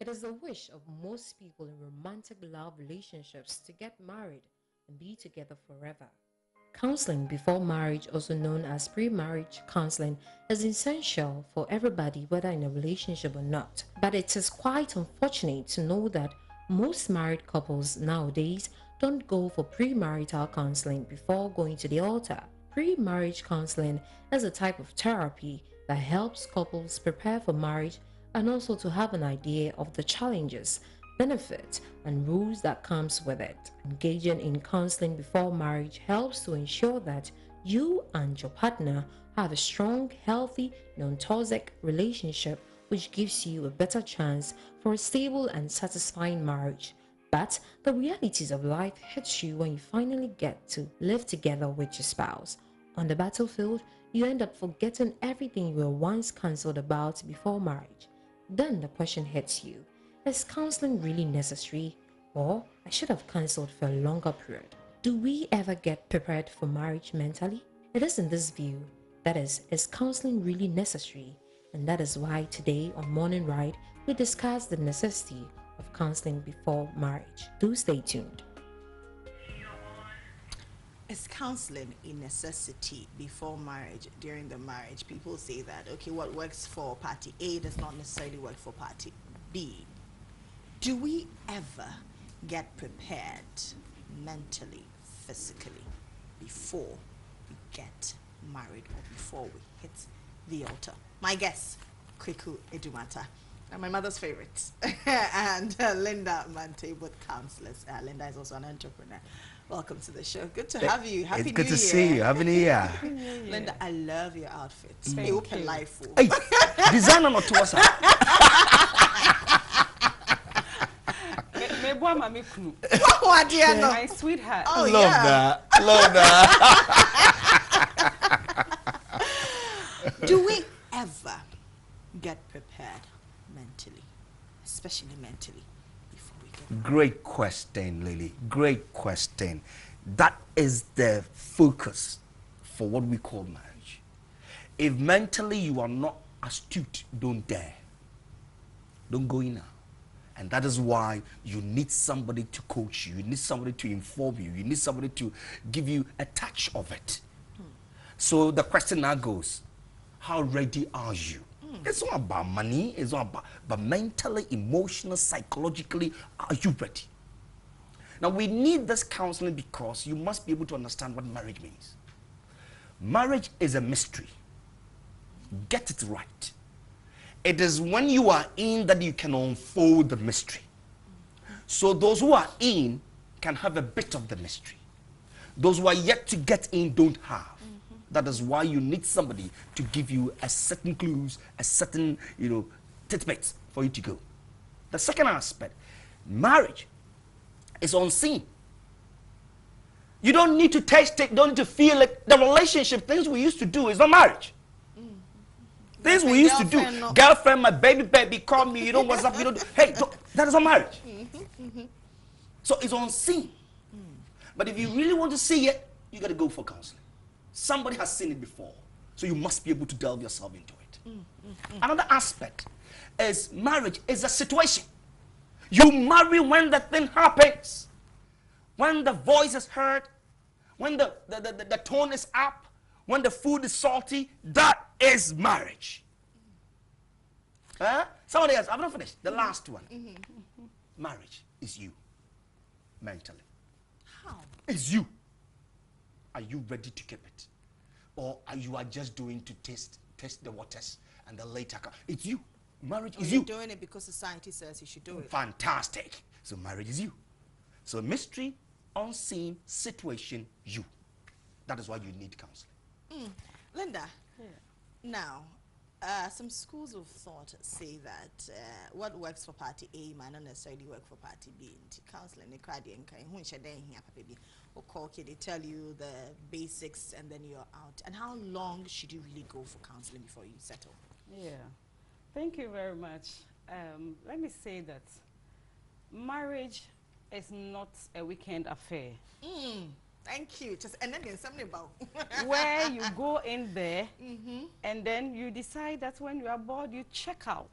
It is the wish of most people in romantic love relationships to get married and be together forever. Counseling before marriage, also known as pre-marriage counseling, is essential for everybody, whether in a relationship or not. But it is quite unfortunate to know that most married couples nowadays don't go for premarital counseling before going to the altar. Pre-marriage counseling is a type of therapy that helps couples prepare for marriage and also to have an idea of the challenges, benefits, and rules that comes with it. Engaging in counseling before marriage helps to ensure that you and your partner have a strong, healthy, non-toxic relationship, which gives you a better chance for a stable and satisfying marriage. But the realities of life hits you when you finally get to live together with your spouse. On the battlefield, you end up forgetting everything you were once counseled about before marriage. Then the question hits you: is counseling really necessary? Or I should have counseled for a longer period. Do we ever get prepared for marriage mentally? It is in this view, that is counseling really necessary? And that is why today on Morning Ride, we discuss the necessity of counseling before marriage. Do stay tuned. Is counseling a necessity before marriage, during the marriage? People say that, okay, what works for party A does not necessarily work for party B. Do we ever get prepared mentally, physically, before we get married or before we hit the altar? My guess, Kweku Edumata, my mother's favorite, and Linda Mante, both counselors. Linda is also an entrepreneur. Welcome to the show. Good to have you. Happy New Year. It's good to see you. Happy New Year. Linda, I love your outfits. Hey, open life. Hey, designer not to us. What do you know? My sweetheart. Oh, love yeah. that. Love that. Do we ever get prepared mentally, especially mentally, before we get married? Great question, Lily. Great question. That is the focus for what we call marriage. If mentally you are not astute, don't dare. Don't go in now. And that is why you need somebody to coach you. You need somebody to inform you. You need somebody to give you a touch of it. So the question now goes, how ready are you? It's not about money. It's not about, but mentally, emotionally, psychologically, are you ready? Now, we need this counseling because you must be able to understand what marriage means. Marriage is a mystery. Get it right. It is when you are in that you can unfold the mystery. So those who are in can have a bit of the mystery. Those who are yet to get in don't have. That is why you need somebody to give you a certain clues, a certain, tidbits for you to go. The second aspect, marriage is unseen. You don't need to taste it, don't need to feel it. The relationship, things we used to do is not marriage. Things we used to do, girlfriend, my baby, call me, you don't WhatsApp, you don't do, hey, that is not marriage. So it's unseen. But if you really want to see it, you got to go for counseling. Somebody has seen it before, so you must be able to delve yourself into it. Another aspect is marriage is a situation. You marry when the thing happens, when the voice is heard, when the tone is up, when the food is salty. That is marriage. Somebody else, I've not finished. The last one. Marriage is you, mentally. How? It's you. Are you ready to keep it? Or are you just doing to test the waters and then later come? It's you. Marriage is you. You're doing it because society says you should do it. Fantastic. So marriage is you. So mystery, unseen, situation, you. That is why you need counseling. Linda, now, some schools of thought say that what works for party A might not necessarily work for party B. Counseling, they tell you the basics and then you're out. And how long should you really go for counseling before you settle? Yeah, thank you very much. Let me say that marriage is not a weekend affair. Thank you. Just and then there's something about where you go in there and then you decide that when you are bored you check out.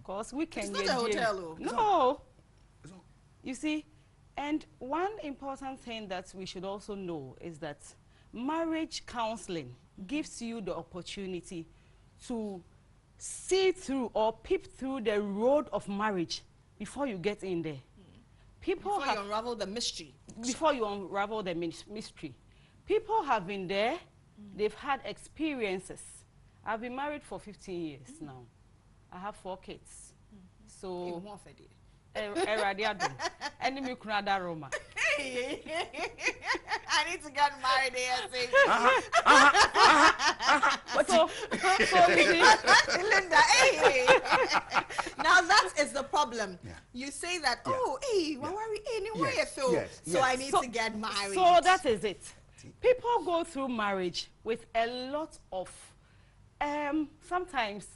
Because we can. It's not a hotel, though. No. You see, and one important thing that we should also know is that marriage counseling gives you the opportunity to see through or peep through the road of marriage before you get in there. People before you unravel the mystery. Before you unravel the mystery. People have been there, they've had experiences. I've been married for 15 years now. I have 4 kids. So, enemy kunada Roma. I need to get married ASAP. So Linda, hey. Now that is the problem. Yeah. You say that, Yeah. oh, hey, why are we in? Why you Yes, feel? yes, So yes. I need to get married. So that is it. People go through marriage with a lot of, sometimes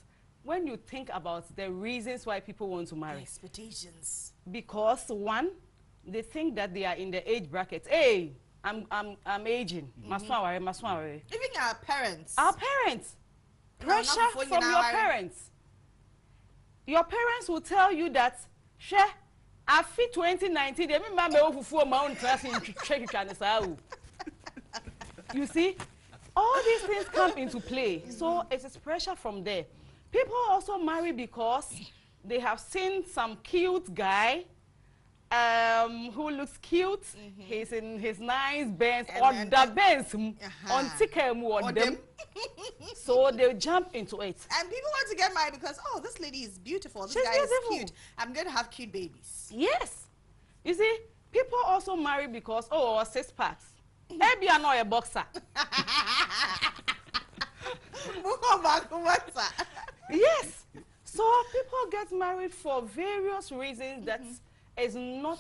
when you think about the reasons why people want to marry. Expectations. Because one, they think that they are in the age bracket. Hey, I'm aging. Must worry. Even our parents. Our parents. Pressure from your parents. Your parents will tell you that, she, I fit 2019, they remember you see, all these things come into play. So it is pressure from there. People also marry because they have seen some cute guy who looks cute. He's in his nice Benz or the Benz on Tikem or them. So they jump into it. And people want to get married because, oh, this lady is beautiful. This She's guy beautiful. is cute. I'm going to have cute babies. Yes. You see, people also marry because, oh, 6 packs. Maybe I'm not a boxer. Yes. So people get married for various reasons that is not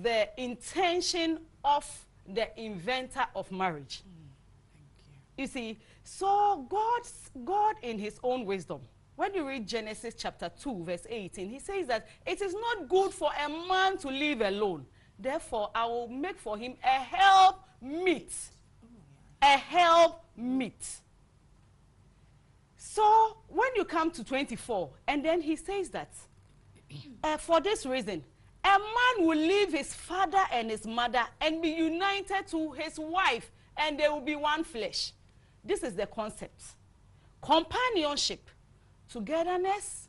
the intention of the inventor of marriage. You see, so God in his own wisdom, when you read Genesis chapter 2 verse 18, he says that it is not good for a man to live alone. Therefore, I will make for him a help meet. A help meet. So when you come to 24, and then he says that for this reason, a man will leave his father and his mother and be united to his wife, and they will be one flesh. This is the concept. Companionship, togetherness,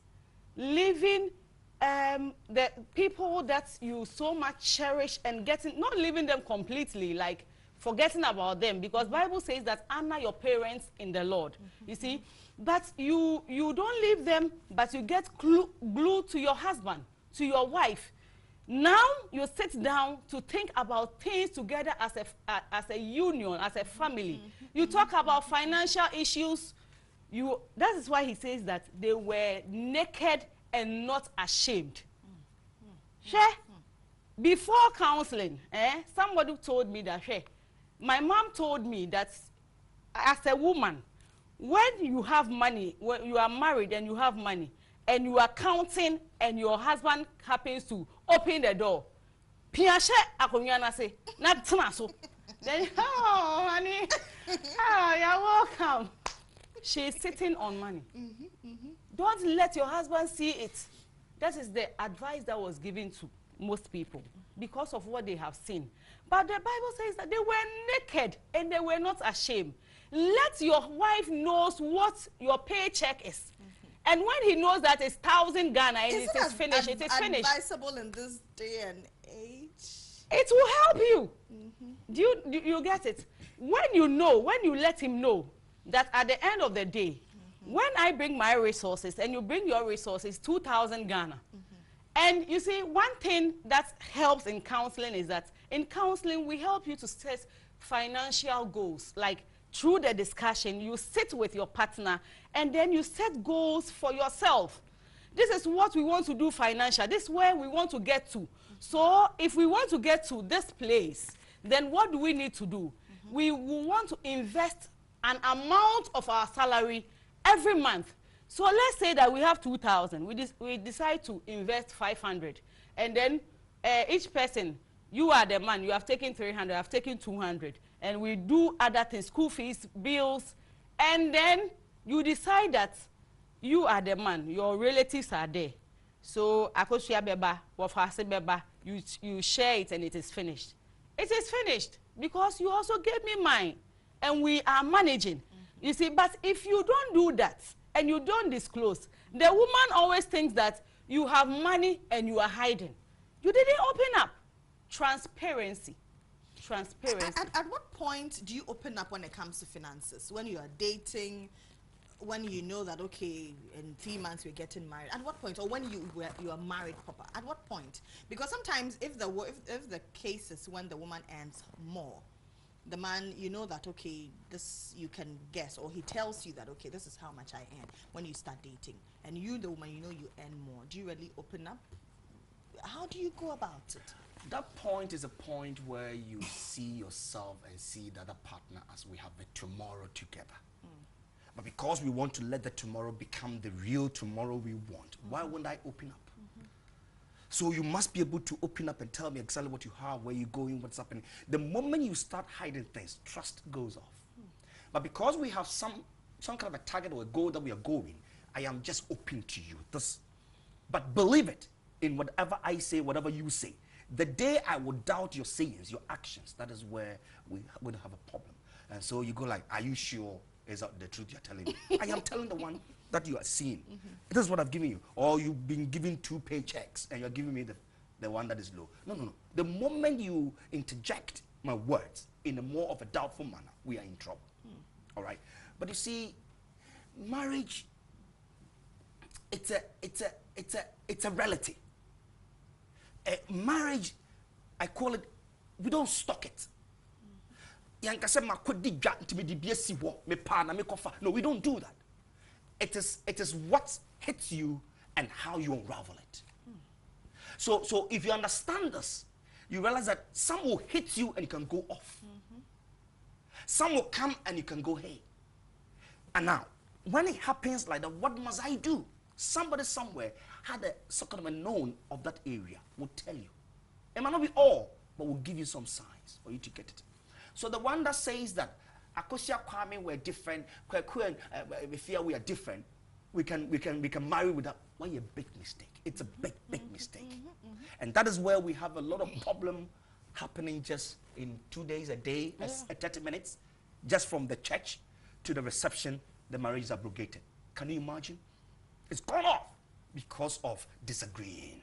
living the people that you so much cherish and getting, not leaving them completely, like forgetting about them, because Bible says that honor your parents in the Lord. You see, but you don't leave them, but you get glued to your husband, to your wife. Now you sit down to think about things together as a union, as a family. You talk about financial issues. That is why he says that they were naked and not ashamed. Before counseling, somebody told me that, my mom told me that as a woman, when you have money, when you are married and you have money, and you are counting, and your husband happens to open the door, then, oh, honey, oh, you're welcome. She is sitting on money. Don't let your husband see it. That is the advice that was given to most people because of what they have seen. But the Bible says that they were naked and they were not ashamed. Let your wife knows what your paycheck is. And when he knows that it's 1,000 Ghana and it is finished, it is finished. Advisable in this day and age. It will help you. Do you get it? When you know, when you let him know that at the end of the day, when I bring my resources and you bring your resources, 2,000 Ghana. And you see, one thing that helps in counseling is that in counseling, we help you to set financial goals. Like through the discussion, you sit with your partner and then you set goals for yourself. This is what we want to do financially. This is where we want to get to. So if we want to get to this place, then what do we need to do? We will want to invest an amount of our salary every month. So let's say that we have 2,000. We decide to invest 500. And then each person, you are the man, you have taken 300, I have taken 200. And we do other things, school fees, bills. And then you decide that you are the man, your relatives are there. So akosua beba, wafase beba, you share it and it is finished. It is finished because you also gave me mine and we are managing. You see, but if you don't do that and you don't disclose, the woman always thinks that you have money and you are hiding. You didn't open up. Transparency. Transparency. At what point do you open up when it comes to finances? When you are dating, when you know that, okay, in 3 months we're getting married. At what point? Or when you are married proper? At what point? Because sometimes if the case is when the woman earns more, the man, you know that, okay, this you can guess, or he tells you that, okay, this is how much I earn when you start dating. And you, the woman, you know you earn more. Do you really open up? How do you go about it? That point is a point where you see yourself and see the other partner as we have a tomorrow together. But because we want to let the tomorrow become the real tomorrow we want, why won't I open up? So you must be able to open up and tell me exactly what you have, where you're going, what's happening. The moment you start hiding things, trust goes off. But because we have some kind of a target or a goal that we are going, I am just open to you. But believe it, in whatever I say, whatever you say, the day I will doubt your sayings, your actions, that is where we will have a problem. And so you go like, are you sure? Is that the truth you're telling me? I am telling the one that you are seeing. This is what I've given you. Or you've been given 2 paychecks and you're giving me the one that is low. No. The moment you interject my words in a more of a doubtful manner, we are in trouble. All right? But you see, marriage, it's a reality. Marriage, I call it, we don't stock it. No, we don't do that. It is what hits you and how you unravel it. So if you understand this, you realize that some will hit you and you can go off. Some will come and you can go, hey. And now, when it happens like that, what must I do? Somebody somewhere had a sort of a known of that area will tell you. It might not be all, but will give you some signs for you to get it. So the one that says that Akosia Kwame we're different, Kweku and Mefia we are different, we can marry without. Why a big mistake? It's a big mistake. And that is where we have a lot of problem happening just in 2 days, a day, 30 minutes, just from the church to the reception, the marriage is abrogated. Can you imagine? It's gone off because of disagreeing.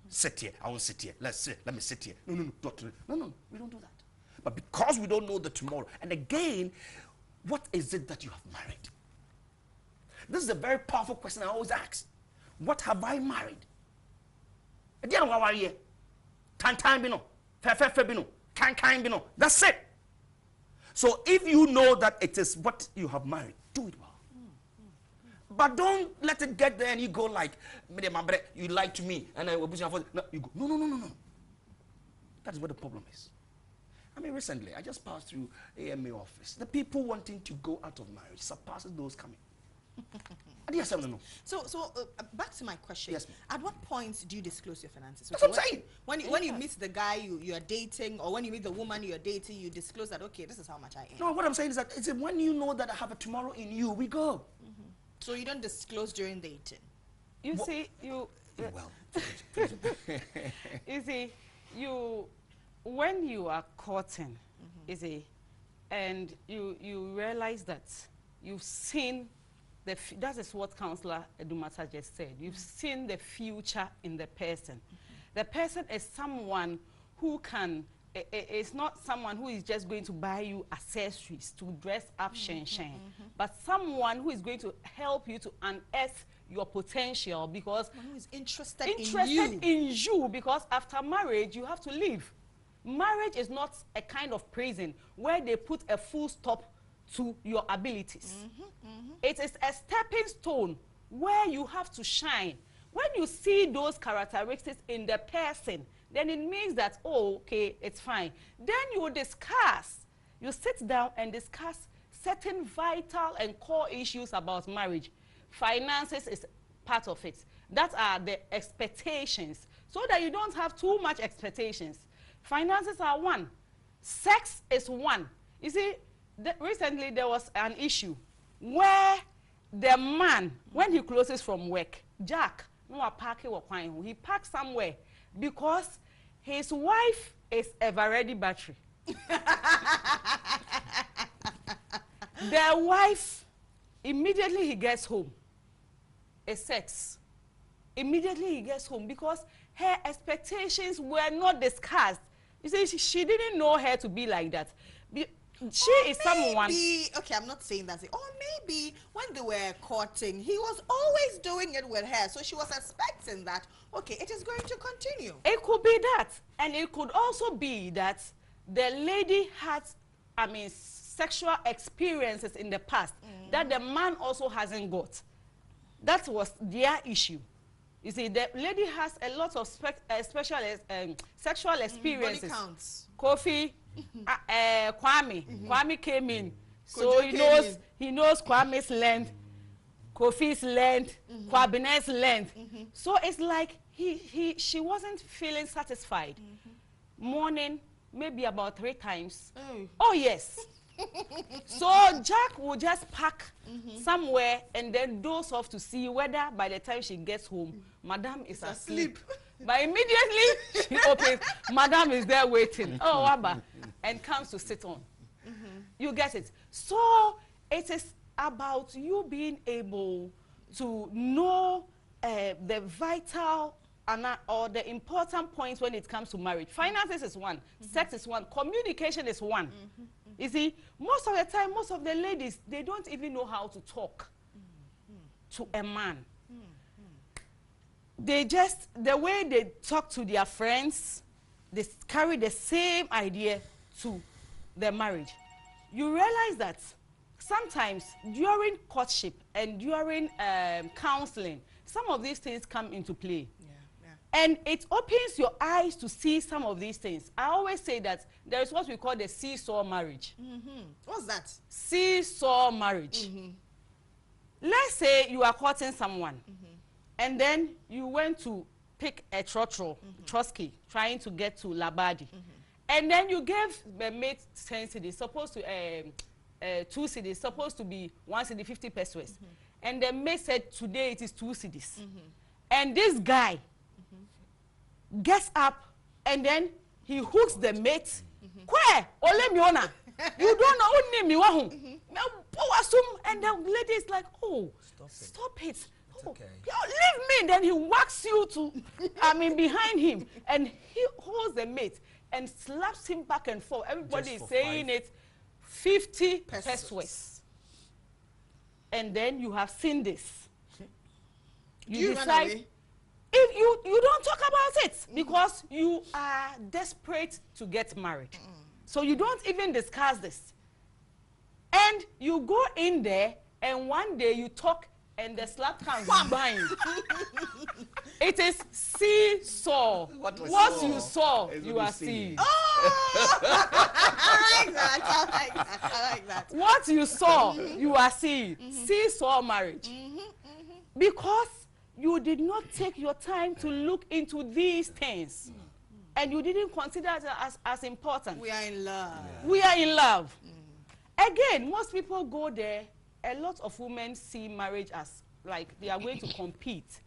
Sit here, I won't sit here. Let me sit here. No, we don't do that. But because we don't know the tomorrow, and again, what is it that you have married? This is a very powerful question I always ask. What have I married? That's it. So if you know that it is what you have married, do it well. But don't let it get there and you go like, you lied to me, and I will push you. No, you go, no. That is what the problem is. I mean, recently, I just passed through AMA office. The people wanting to go out of marriage surpasses those coming. Yes, no. So back to my question. Yes, at what point do you disclose your finances? That's what I'm saying. When you meet the guy you are dating, or when you meet the woman you are dating, you disclose that, okay, this is how much I earn. No, what I'm saying is that it's when you know that I have a tomorrow in you, we go. So you don't disclose during dating? You see, you... Well. You see, when you are courting, you see, and you realize that you've seen that is what Counselor Edumata just said. You've seen the future in the person. The person is someone who can. It's not someone who is just going to buy you accessories to dress up, but someone who is going to help you to unearth your potential, because who is interested in you, because after marriage you have to leave. Marriage is not a kind of prison where they put a full stop to your abilities. It is a stepping stone where you have to shine. When you see those characteristics in the person, then it means that, oh, okay, it's fine. Then you discuss, you sit down and discuss certain vital and core issues about marriage. Finances is part of it. That are the expectations, so that you don't have too much expectations. Finances are one. Sex is one. You see, recently there was an issue where the man, when he closes from work, Jack, no park he parks somewhere because his wife is ever ready battery. The wife, immediately he gets home, is sex. Immediately he gets home because her expectations were not discussed. You see, she didn't know her to be like that. She is someone. Okay, I'm not saying that. Or maybe when they were courting, he was always doing it with her. So she was expecting that, okay, it is going to continue. It could be that. And it could also be that the lady had, sexual experiences in the past that the man also hasn't got. That was their issue. You see, the lady has a lot of sexual experiences. Body counts. Kofi, Kwame. Kwame came in. So he knows Kwame's length, Kofi's length, Kwabene's length. So it's like she wasn't feeling satisfied. Morning, maybe about 3 times. Oh yes. So Jack will just pack somewhere and then doze off to see whether by the time she gets home, Madam is asleep. But immediately she opens, Madam is there waiting. Oh, Abba, and comes to sit on. You get it? So it is about you being able to know the vital or the important points when it comes to marriage. Finances is one, sex is one, communication is one. You see, most of the time, most of the ladies, they don't even know how to talk to a man. They just, the way they talk to their friends, they carry the same idea to their marriage. You realize that sometimes during courtship and during counseling, some of these things come into play. And it opens your eyes to see some of these things. I always say that there is what we call the seesaw marriage. What's that? Seesaw marriage. Let's say you are courting someone, and then you went to pick a trotsky, trying to get to Labadi. And then you gave the mate 10 cedis, supposed to 2 cedis, supposed to be 1 cedi 50 pesos. And the mate said today it is 2 cedis. And this guy gets up and then he hooks the mate. Kwe, ole mi ona. You don't know who name me wahu. And the lady is like, oh, stop it. Oh, okay. Leave me. Then he whacks you to, behind him, and he holds the mate and slaps him back and forth. Everybody is saying 50 pesos. And then you have seen this. You decide. If you don't talk about it because you are desperate to get married. So you don't even discuss this. And you go in there and one day you talk and the slap comes bang. It is seesaw. What you saw, you are seeing. Oh! I like that. What you saw, you are seeing. Seesaw marriage. Because you did not take your time to look into these things. And you didn't consider it as important. We are in love. Yeah. We are in love. Again, most people go there. A lot of women see marriage as like they are going to compete.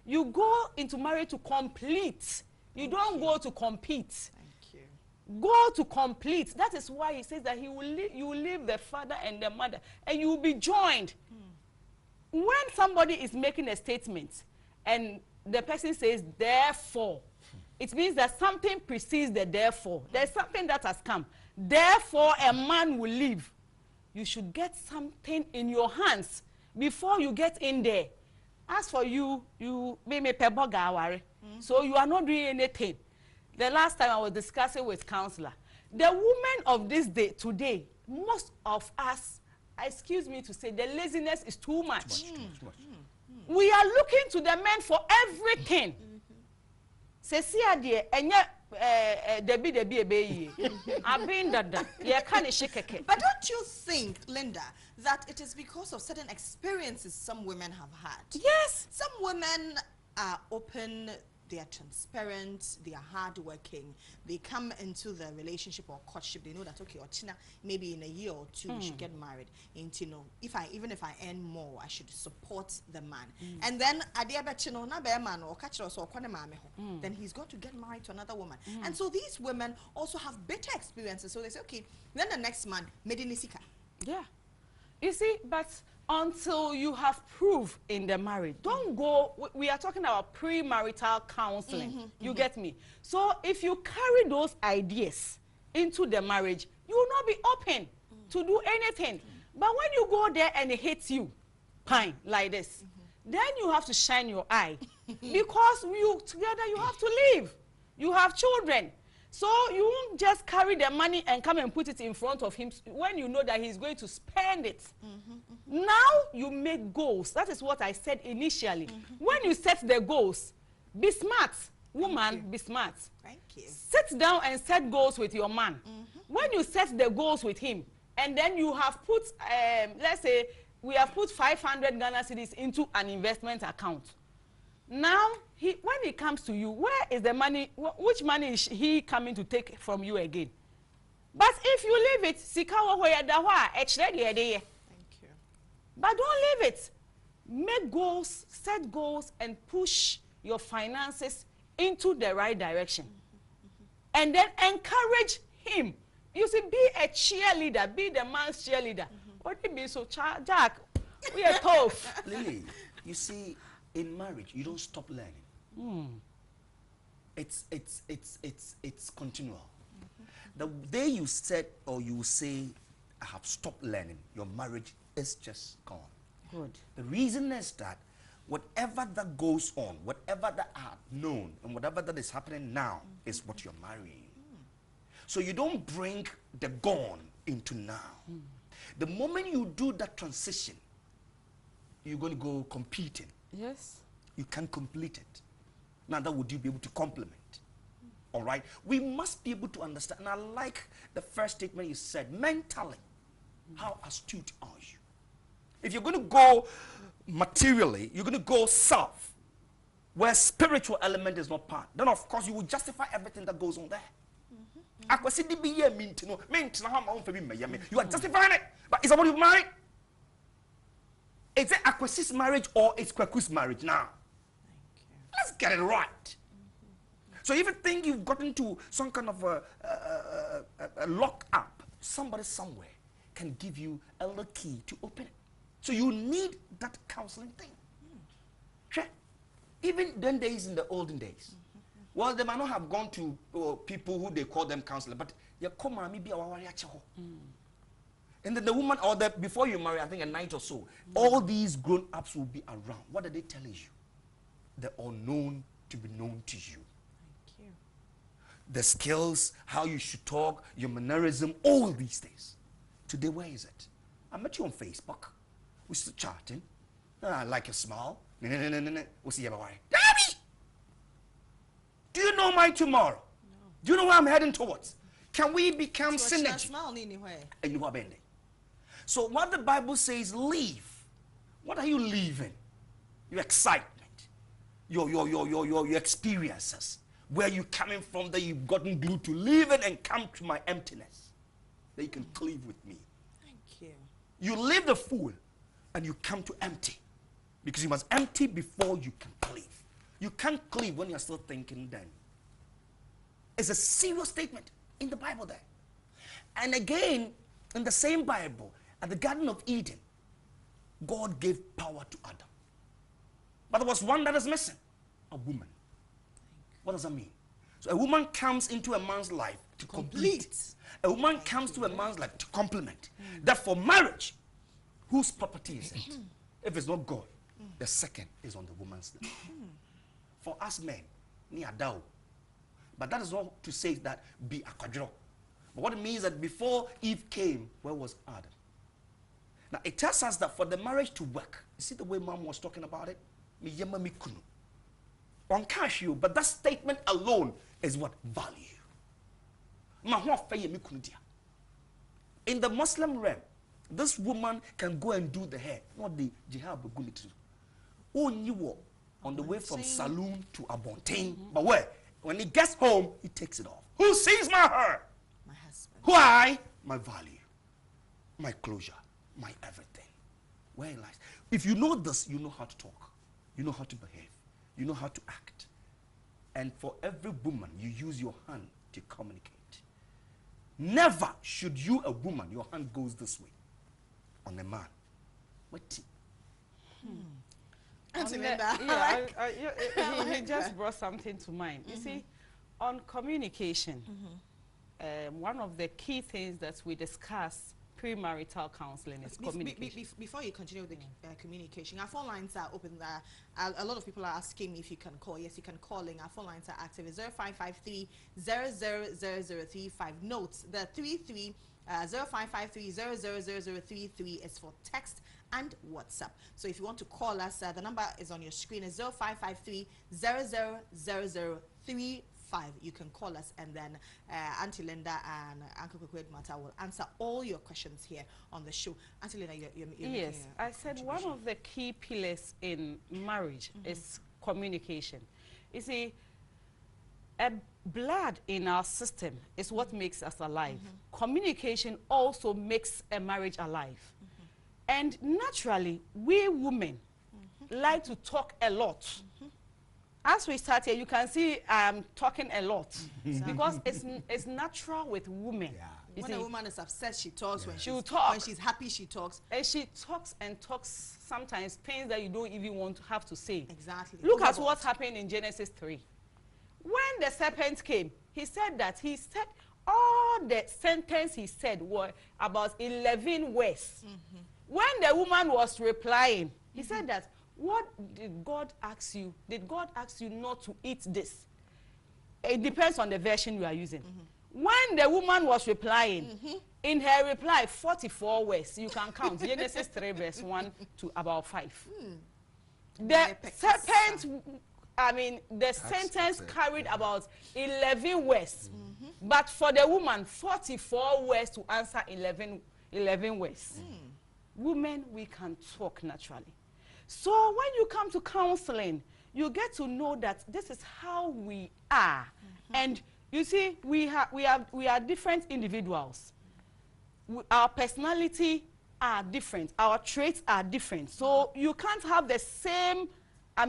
You go into marriage to complete. You don't go to compete. Thank you. Go to complete. That is why he says that you will leave the father and the mother and you will be joined. When somebody is making a statement and the person says therefore, it means that something precedes the therefore. There's something that has come. Therefore, a man will leave. You should get something in your hands before you get in there. As for you may peboga. So you are not doing anything. The last time I was discussing with counselor, the women of this day, today, most of us, excuse me to say, the laziness is too much. We are looking to the men for everything. But don't you think, Linda, that it is because of certain experiences some women have had? Yes. Some women are open, they are transparent, they are hardworking, they come into the relationship or courtship, they know that okay, or maybe in a year or two we should get married. And you know, even if I earn more, I should support the man. And then then he's going to get married to another woman. And so these women also have better experiences. So they say, okay, then the next man, Medinisika. Yeah. You see, but until you have proof in the marriage, don't go. We are talking about premarital counseling. You get me? So if you carry those ideas into the marriage, you will not be open to do anything. But when you go there and it hits you, pine like this, then you have to shine your eye because you together you have to live. You have children. So you won't just carry the money and come and put it in front of him when you know that he's going to spend it. Now you make goals. That is what I said initially. When you set the goals, be smart. Woman, be smart. Thank you. Sit down and set goals with your man. When you set the goals with him, and then you have put, let's say, we have put 500 Ghana cedis into an investment account. Now, when he comes to you, where is the money? Which money is he coming to take from you again? But if you leave it, thank you. But don't leave it. Make goals, set goals, and push your finances into the right direction. And then encourage him. You see, be a cheerleader, be the man's cheerleader. What do you mean? So, Jack, we are tough. Lily, you see, in marriage, you don't stop learning. It's continual. The day you said or you say, I have stopped learning, your marriage is just gone. Good. The reason is that whatever that goes on, whatever that are known, and whatever that is happening now is what you're marrying. So you don't bring the gone into now. The moment you do that transition, you're going to go competing. Yes. You can't complete it. Now that would you be able to complement? All right? We must be able to understand. And I like the first statement you said, mentally. How astute are you? If you're going to go materially, you're going to go self, where spiritual element is not part, then of course you will justify everything that goes on there. You are justifying it. But is somebody married? Is it Aquasis marriage or is Kwakus marriage now? Let's get it right. So if you think you've gotten to some kind of a lock up, somebody somewhere can give you a little key to open it. So you need that counseling thing. Sure. Even then days in the olden days. Well, they might not have gone to people who they call them counselor, but you come and maybe and then the woman, or the before you marry, I think a night or so, all these grown-ups will be around. What are they telling you? The unknown to be known to you. Thank you. The skills, how you should talk, your mannerism, all these things. Today, where is it? I met you on Facebook. We're still chatting. I like your smile. We'll see you about Daddy! Do you know my tomorrow? No. Do you know where I'm heading towards? Can we become synergy? So what the Bible says, leave. What are you leaving? Your excitement, your experiences, where you coming from that you've gotten glued to, leave it and come to my emptiness. That you can cleave with me. Thank you. You leave the full and you come to empty. Because you must empty before you can cleave. You can't cleave when you're still thinking then. It's a serious statement in the Bible there. And again, in the same Bible, at the Garden of Eden, God gave power to Adam. But there was one that is missing, a woman. What does that mean? So a woman comes into a man's life to complete. A woman comes to a man's life to complement. Therefore, marriage, whose property is it? If it's not God, the second is on the woman's life. For us men, ni adao. But that is not to say that be a quadro. But what it means that before Eve came, where was Adam? Now it tells us that for the marriage to work, you see the way Mom was talking about it? On cash you, but that statement alone is what value. In the Muslim realm, this woman can go and do the hair, not the jihad. Oh, you on the way from saloon to Abontain. But where? When he gets home, he takes it off. Who sees my hair? My husband. Why? My value, my closure, my everything. Where it lies. If you know this, you know how to talk. You know how to behave. You know how to act. And for every woman, you use your hand to communicate. Never should you, a woman, your hand goes this way on a man. What? He just brought something to mind. You see, on communication, one of the key things that we discuss premarital counseling is communication. Before you continue with the communication, our phone lines are open there. A lot of people are asking me if you can call. Yes, you can call in. Our phone lines are active. It's 0553 000035. Note the 33 0553 000033 is for text and WhatsApp. So if you want to call us, the number is on your screen. It's 0553 000035. You can call us, and then Auntie Linda and Uncle Kwekwe Mata will answer all your questions here on the show. Auntie Linda, you're yes, I said one of the key pillars in marriage is communication. You see, blood in our system is what makes us alive. Communication also makes a marriage alive. And naturally, we women like to talk a lot. As we start here, you can see I'm talking a lot because it's natural with women. When a woman is upset, she talks. When she'll talk. When she's happy, she talks. And she talks and talks sometimes things that you don't even want to have to say. Exactly. Look at what happened in Genesis 3. When the serpent came, he said all the sentence he said were about 11 words. When the woman was replying, he said that, what did God ask you? Did God ask you not to eat this? It depends on the version you are using. When the woman was replying, in her reply, 44 words, you can count. Genesis 3 verse 1 to about 5. The serpent, the sentence carried about 11 words. But for the woman, 44 words to answer 11 words. Women, we can talk naturally. So when you come to counseling, you get to know that this is how we are. And you see, we are different individuals. Our personality are different. Our traits are different. So you can't have the same,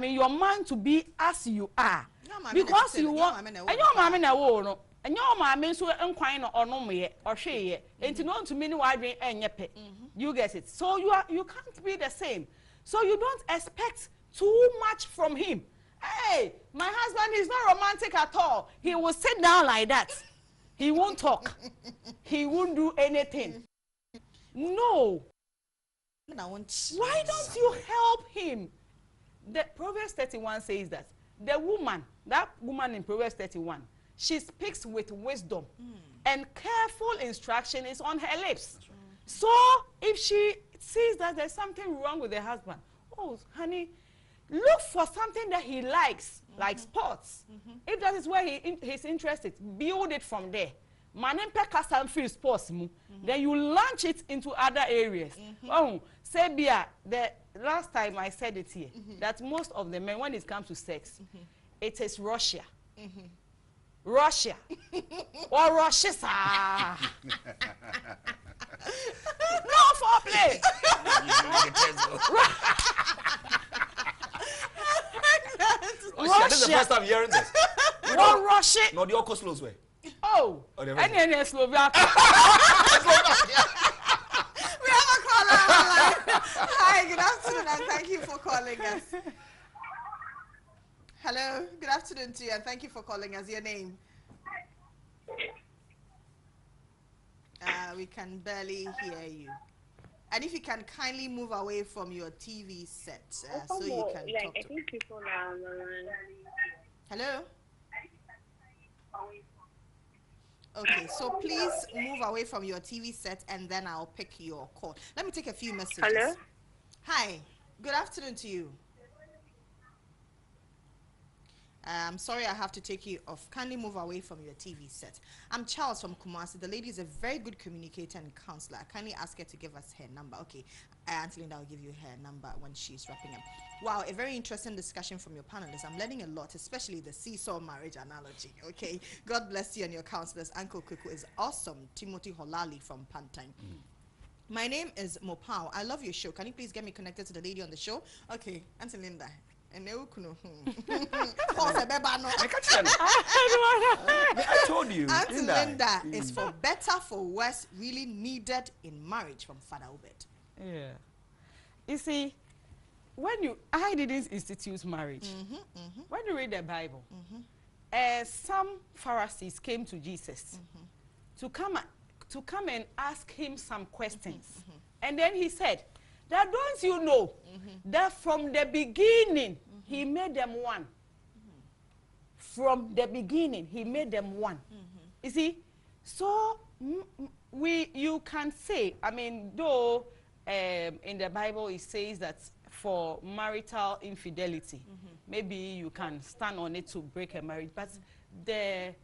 your mind to be as you are. Because you want, and your mama na wo no, and your mama so enquire no ono me or she and to know to mean why enyepe. You get it. So you can't be the same. So you don't expect too much from him. Hey, my husband is not romantic at all. He will sit down like that. He won't talk. He won't do anything. No. Why don't you help him? The Proverbs 31 says that that woman in Proverbs 31, she speaks with wisdom, and careful instruction is on her lips. So if she sees that there's something wrong with her husband, oh, honey, look for something that he likes, like sports. If that is where he's interested, build it from there. Sports, then you launch it into other areas. Oh, Sebia, the last time I said it here, that most of the men, when it comes to sex, it is Russia. Russia. Or Russia. No foreplay. Russia. This is the first time hearing this. No Russia. No, the Oko slows way. Oh, and then Slovakia. We have a caller online. Hi, good afternoon, and thank you for calling us. Hello, good afternoon to you, and thank you for calling us. Your name? We can barely hear you. And if you can kindly move away from your TV set so you can talk to people now. Hello? Okay, so please move away from your TV set and then I'll pick your call. Let me take a few messages. Hello? Hi, good afternoon to you. I'm sorry I have to take you off. Kindly move away from your TV set. I'm Charles from Kumasi. The lady is a very good communicator and counselor. Kindly ask her to give us her number. Okay, Auntie Linda will give you her number when she's wrapping up. Wow, a very interesting discussion from your panelists. I'm learning a lot, especially the seesaw marriage analogy. Okay, God bless you and your counselors. Uncle Kuku is awesome. Timothy Holali from Pantine. My name is Mopao. I love your show. Can you please get me connected to the lady on the show? Okay, Auntie Linda. And they will know. I told you. Auntie didn't I? Linda is for better, for worse, really needed in marriage from Father Obed. Yeah. You see, I didn't institute marriage. When you read the Bible, some Pharisees came to Jesus to come and ask him some questions. And then he said, that don't you know that from the beginning he made them one. From the beginning he made them one. You see, so you can say, I mean, though in the Bible it says that for marital infidelity, maybe you can stand on it to break a marriage, but the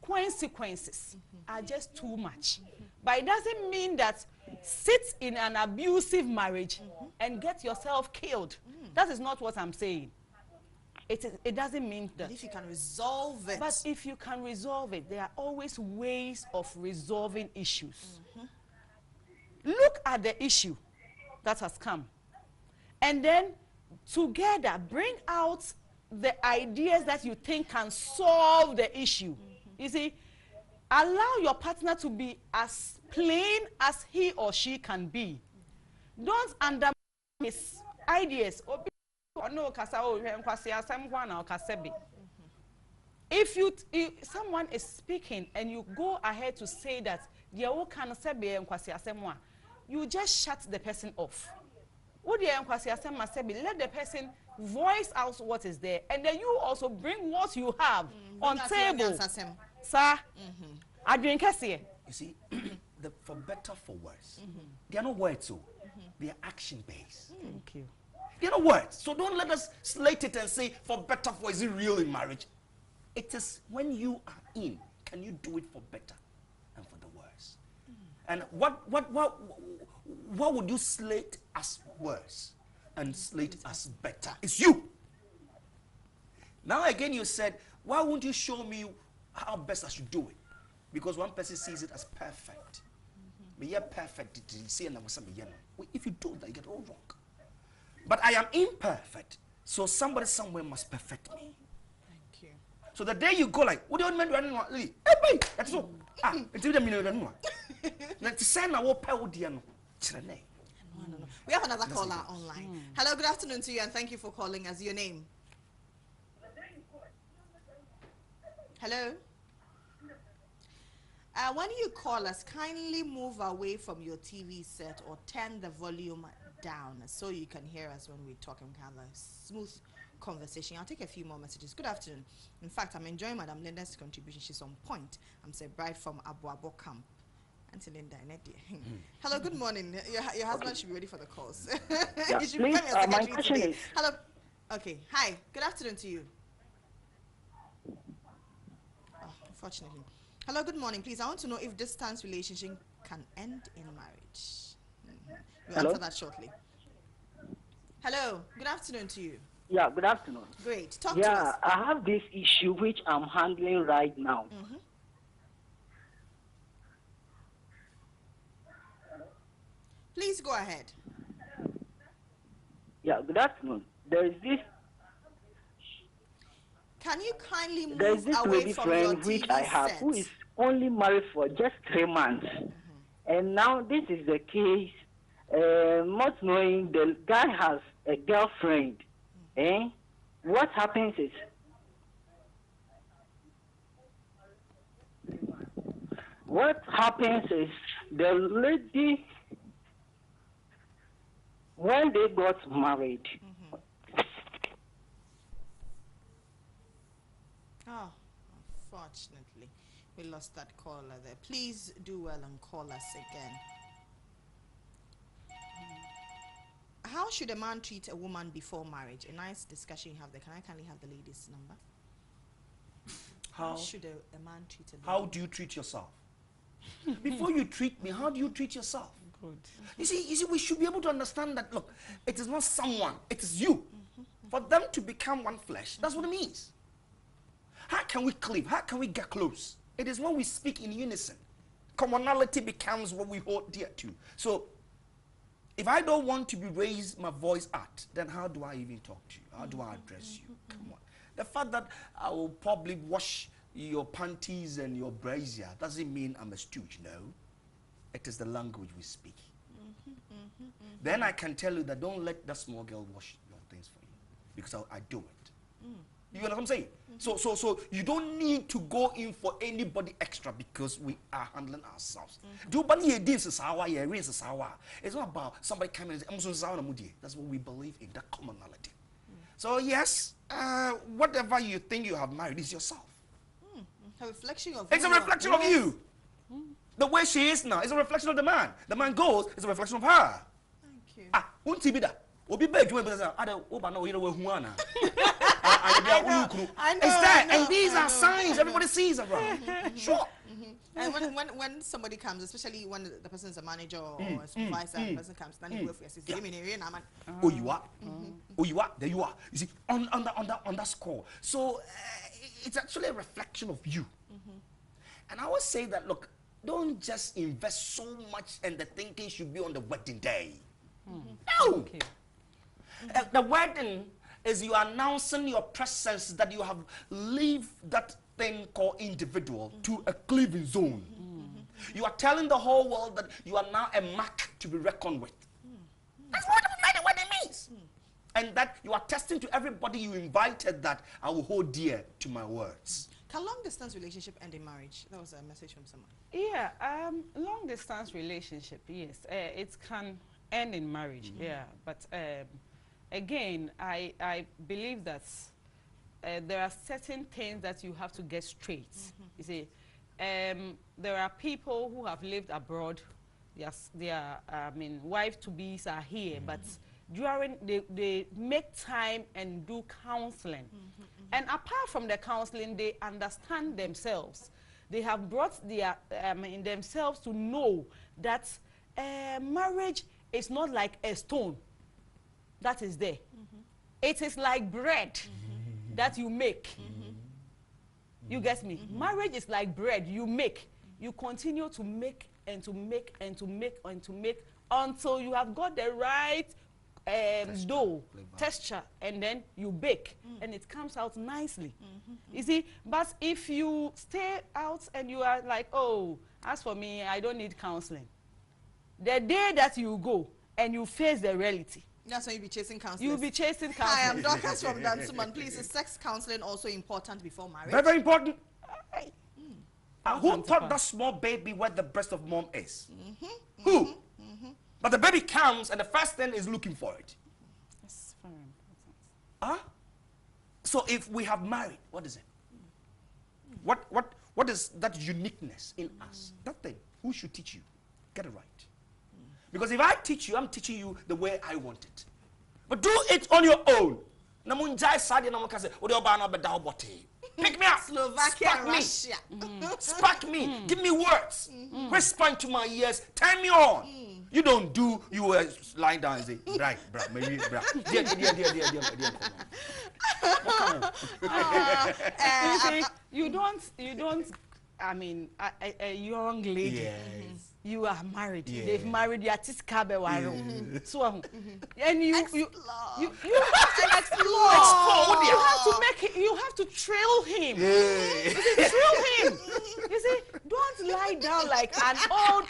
consequences are just too much. But it doesn't mean that sit in an abusive marriage and get yourself killed. That is not what I'm saying. It doesn't mean that. But if you can resolve it. But if you can resolve it, there are always ways of resolving issues. Look at the issue that has come. And then together bring out the ideas that you think can solve the issue. You see, allow your partner to be as plain as he or she can be. Don't undermine his ideas. If someone is speaking and you go ahead to say that you just shut the person off. Let the person voice out what is there, and then you also bring what you have on table. Sir, I drink here. You see, for better, for worse, they are not words, so they are action based. Thank you. They are not words, so don't let us slate it and say for better, for is it real in marriage? It is when you are in, can you do it for better and for the worse? And what would you slate as worse and slate as better? It's you. Now again, you said, why won't you show me how best I should do it? Because one person sees it as perfect. But you're perfect. If you do that, you get it all wrong. But I am imperfect, so somebody somewhere must perfect me. Thank you. So the day you go like, what do you mean? Hey, that's all. It's even a minute. Let's send our power. We have another caller online. Hello, good afternoon to you, and thank you for calling us. Your name? Hello? When you call us, kindly move away from your TV set or turn the volume down so you can hear us when we talk and we can have a smooth conversation. I'll take a few more messages. Good afternoon. In fact, I'm enjoying Madam Linda's contribution. She's on point. I'm a bride from Abuabo Camp. Auntie Linda, hello, good morning. Your husband should be ready for the calls. Yeah, You should please, become your my secretary question today. is... Hello. Okay. Hi. Good afternoon to you. Oh, unfortunately. Hello, good morning. Please, I want to know if distance relationship can end in marriage. We'll answer that shortly. Hello, good afternoon to you. Yeah, good afternoon. Great. Talk to us. Yeah, I have this issue which I'm handling right now. Please go ahead. Yeah, good afternoon. There is this kindly move There's this away lady from your friend TV which I have set? who is only married for just 3 months. And now this is the case, not knowing the guy has a girlfriend. What happens is, the lady, when they got married, Oh, unfortunately, we lost that caller there. Please do well and call us again. How should a man treat a woman before marriage? A nice discussion you have there. Can I kindly have the lady's number? How should a man treat a lady? How do you treat yourself? Before you treat me, how do you treat yourself? Good. You see, we should be able to understand that, look, it is not someone, it is you. For them to become one flesh, that's what it means. How can we cleave? How can we get close? It is when we speak in unison. Commonality becomes what we hold dear to. So, if I don't want to be raised my voice at, then how do I even talk to you? How do I address you? Come on. The fact that I will probably wash your panties and your brazier doesn't mean I'm a stooge, no. It is the language we speak. Then I can tell you that don't let that small girl wash your things for you, because I do it. You know what I'm saying? So you don't need to go in for anybody extra because we are handling ourselves. It's not about somebody coming and saying, that's what we believe in, that commonality. So yes, whatever you think you have married is yourself. A reflection of It's a reflection of you. The way she is now is a reflection of the man. The man goes, it's a reflection of her. Thank you. Won't be that? Obi beg you, but I know I know. It's there, I know, and these I are know, signs I know. everybody sees around. Sure. And when somebody comes, especially when the person is a manager or a supervisor, the person comes standing with your sister. Oh, you are. Oh, you are. There you are. You see, on that score. So it's actually a reflection of you. And I always say that, look, don't just invest so much, and the thinking should be on the wedding day. No. Okay. The wedding is you announcing your presence that you have leave that thing called individual to a cleaving zone. You are telling the whole world that you are now a mark to be reckoned with. That's what the wedding means. And that you are testing to everybody you invited that I will hold dear to my words. Can long distance relationship end in marriage? That was a message from someone. Yeah, long distance relationship, yes, it can end in marriage, yeah, but again, I believe that there are certain things that you have to get straight. You see, there are people who have lived abroad, their wife-to-be's are here, but during they make time and do counseling. And apart from the counseling, they understand themselves. They have brought their in themselves to know that marriage is not like a stone that is there. It is like bread that you make. You get me? Marriage is like bread you make. You continue to make and to make and to make and to make until you have got the right dough, texture, and then you bake, and it comes out nicely. You see, but if you stay out and you are like, oh, as for me, I don't need counseling. The day that you go and you face the reality, that's when you'll be chasing counseling. you'll be chasing counseling. Hi, I'm Dorcas from Dansuman. Please, is sex counseling also important before marriage? Very, very important. Who Awesome. taught that small baby where the breast of mom is? Who? But the baby comes and the first thing is looking for it. That's very important. Huh? So if we have married, what is it? What is that uniqueness in us? That thing. Who should teach you? Get it right. Because if I teach you, I'm teaching you the way I want it. But do it on your own. Pick me up. Slovakia, Spark me. Russia. Spark me. Give me words. Whisper into my ears. Turn me on. You don't do, you were lying down and say, right, maybe, dear, come on. You don't, I mean, a young lady. Yes. You are married. Yeah. They've married you at Tiskabe. So, and you have to explore. You have to trail him. Yeah. Trail him. You see, don't lie down like an old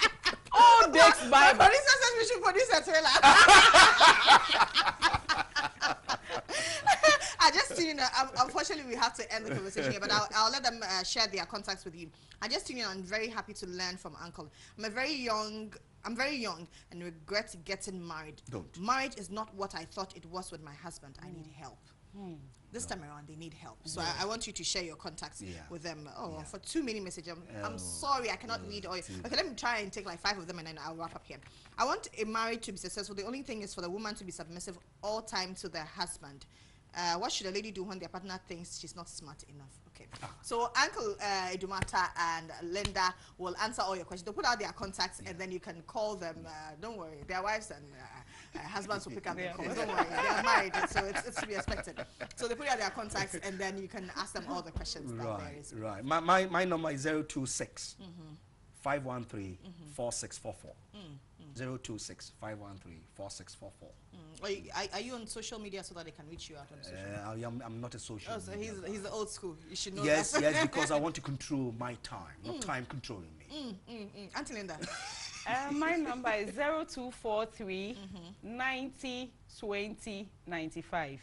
Dex Bible. Producer says we should produce a trailer. I just tuned in. Unfortunately, we have to end the conversation here, but I'll let them share their contacts with you. I just tuned in. I'm very happy to learn from Uncle. I'm very young and regret getting married. Don't. Marriage is not what I thought it was with my husband. I need help. This time around, they need help. So I want you to share your contacts with them. Oh, for too many messages. I'm sorry, I cannot read all. Okay, let me try and take like 5 of them and then I'll wrap up here. I want a marriage to be successful. The only thing is for the woman to be submissive all time to their husband. What should a lady do when their partner thinks she's not smart enough? Okay. So Uncle Edumata and Linda will answer all your questions. They'll put out their contacts and then you can call them. Don't worry, their wives and husbands will pick up their calls. Don't worry, they're married, so it's to be expected. So they put out their contacts and then you can ask them all the questions. Right. My number is 026 513 4644. 026 513 4644. Are you on social media so that they can reach you out on social media? I'm not a social Oh, so media he's the old school. You should know yes, that. yes, because I want to control my time, not time controlling me. Auntie Linda. My number is 0243 90 20 95.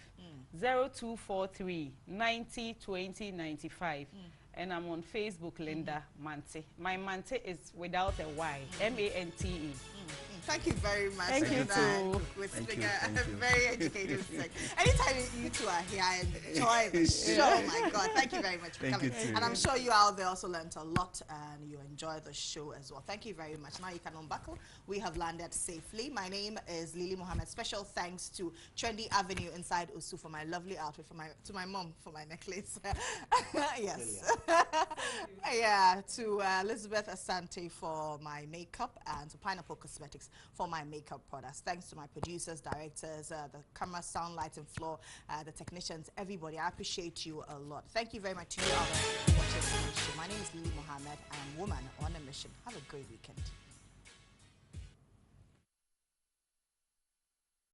0243 90 20 95. And I'm on Facebook, Linda Mante. My Mante is without a Y, Mante. Thank you very much. Thank you too. We're Thank speaking you. a very educated segment. Anytime you two are here, I enjoy the show. Oh my God, thank you very much for Thank coming. you too. And I'm sure you out there also learned a lot and you enjoy the show as well. Thank you very much. Now you can unbuckle. We have landed safely. My name is Lily Mohammed. Special thanks to Trendy Avenue inside Usu for my lovely outfit, to my mom for my necklace. Yes. Yeah, to Elizabeth Asante for my makeup and to Pineapple Cosmetics for my makeup products. Thanks to my producers, directors, the camera, sound, light and floor, the technicians, everybody. I appreciate you a lot. Thank you very much to you all for watching this show. My name is Lily Mohammed. I am woman on a mission. Have a great weekend.